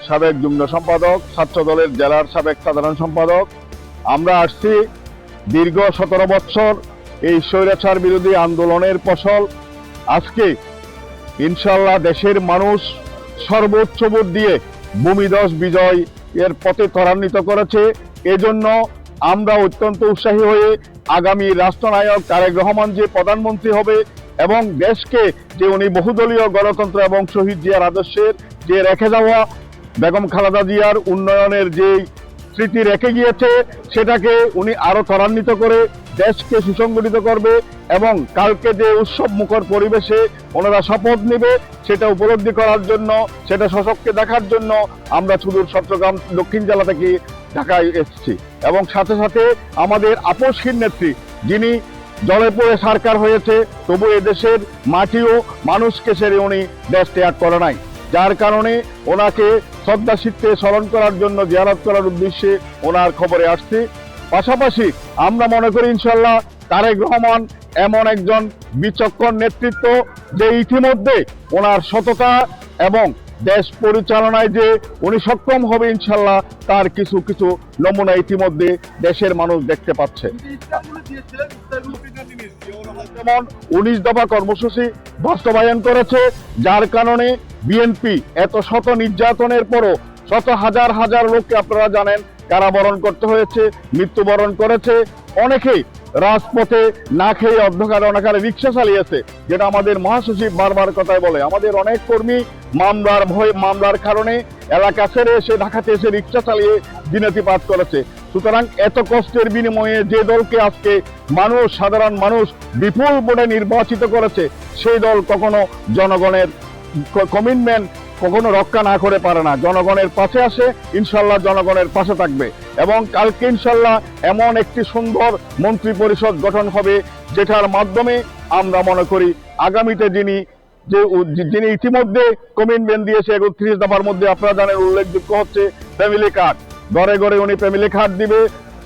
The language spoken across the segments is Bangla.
সাবেক যুগ্ম সম্পাদক, ছাত্র দলের জেলার সাবেক সাধারণ সম্পাদক। আমরা আসছি দীর্ঘ 17 বছর এই স্বৈরাচার বিরোধী আন্দোলনের ফসল আজকে ইনশাল্লাহ দেশের মানুষ সর্বোচ্চ ভোট দিয়ে ভূমিধস বিজয় এর পথে ত্বরান্বিত করেছে। এজন্য আমরা অত্যন্ত উৎসাহী হয়ে আগামী রাষ্ট্রনায়ক তারেক রহমান যে প্রধানমন্ত্রী হবে এবং দেশকে যে উনি বহুদলীয় গণতন্ত্র এবং শহীদ জিয়ার আদর্শের যে রেখে যাওয়া বেগম খালেদা জিয়ার উন্নয়নের যে স্মৃতি রেখে গিয়েছে সেটাকে উনি আরো ত্বরান্বিত করে দেশকে সুসংগঠিত করবে এবং কালকে যে উৎসব মুখর পরিবেশে ওনারা শপথ নেবে সেটা উপলব্ধি করার জন্য, সেটা সশক্তকে দেখার জন্য আমরা সুদূর চট্টগ্রাম দক্ষিণ জেলা থেকে ঢাকায় এসেছি। এবং সাথে সাথে আমাদের আপসহীন নেত্রী, যিনি জলে পড়ে সরকার হয়েছে তবু এদেশের মাটিও মানুষকে সেরে উনি দেশ ত্যাগ করে নাই, যার কারণে ওনাকে শ্রদ্ধা চিত্তে স্মরণ করার জন্য জিয়ারত করার উদ্দেশ্যে ওনার খবরে আসছি। পাশাপাশি আমরা মনে করি ইনশাল্লাহ তারেক রহমান এমন একজন বিচক্ষণ নেতৃত্ব যে ইতিমধ্যে ওনার সততা এবং দেশ পরিচালনায় যে উনি সক্ষম হবে ইনশাল্লাহ তার কিছু কিছু নমুনা ইতিমধ্যে দেশের মানুষ দেখতে পাচ্ছে। যেমন 19 দফা কর্মসূচি বাস্তবায়ন করেছে, যার কারণে বিএনপি এত শত নির্যাতনের পরও শত হাজার হাজার লোককে আপনারা জানেন কারাবরণ করতে হয়েছে, মৃত্যুবরণ করেছে। অনেকেই রাজপথে না খেয়ে অন্ধকারে অনাকারে রিক্সা চালিয়েছে, যেটা আমাদের মহাসচিব বারবার কথায় বলে। আমাদের অনেক কর্মী মামলার কারণে এলাকা ছেড়ে এসে ঢাকাতে এসে রিক্সা চালিয়ে দিনাতিপাত করেছে। সুতরাং এত কষ্টের বিনিময়ে যে দলকে আজকে মানুষ, সাধারণ মানুষ বিপুল ভোটে নির্বাচিত করেছে, সেই দল কখনো জনগণের কমিটমেন্ট কখনো রক্ষা না করে পারে না। জনগণের পাশে আসে, ইনশাল্লাহ জনগণের পাশে থাকবে। এবং কালকে ইনশাল্লাহ এমন একটি সুন্দর মন্ত্রী পরিষদ গঠন হবে যেটার মাধ্যমে আমরা মনে করি আগামীতে যিনি ইতিমধ্যে কমিটমেন্ট দিয়েছে 31 দফার মধ্যে আপনারা জানেন উল্লেখযোগ্য হচ্ছে ফ্যামিলি কার্ড। ঘরে ঘরে উনি ফ্যামিলি কার্ড দিবে,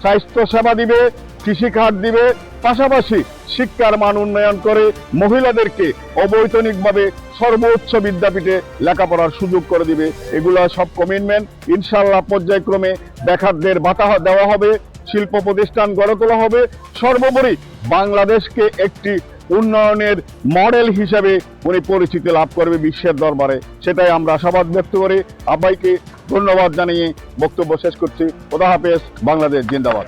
স্বাস্থ্য সেবা দিবে, কৃষি কার্ড দিবে, পাশাপাশি শিক্ষার মান উন্নয়ন করে মহিলাদেরকে অবৈতনিকভাবে সর্বোচ্চ বিদ্যাপীঠে লেখাপড়ার সুযোগ করে দিবে। এগুলো সব কমিটমেন্ট ইনশাল্লাহ পর্যায়ক্রমে বেকারদের ভাতা দেওয়া হবে, শিল্প প্রতিষ্ঠান গড়ে তোলা হবে। সর্বোপরি বাংলাদেশকে একটি উন্নয়নের মডেল হিসেবে উনি পরিচিতি লাভ করবে বিশ্বের দরবারে, সেটাই আমরা আশাবাদ ব্যক্ত করে আব্বাইকে ধন্যবাদ জানিয়ে বক্তব্য শেষ করছি। খোদা হাফেজ। বাংলাদেশ জিন্দাবাদ।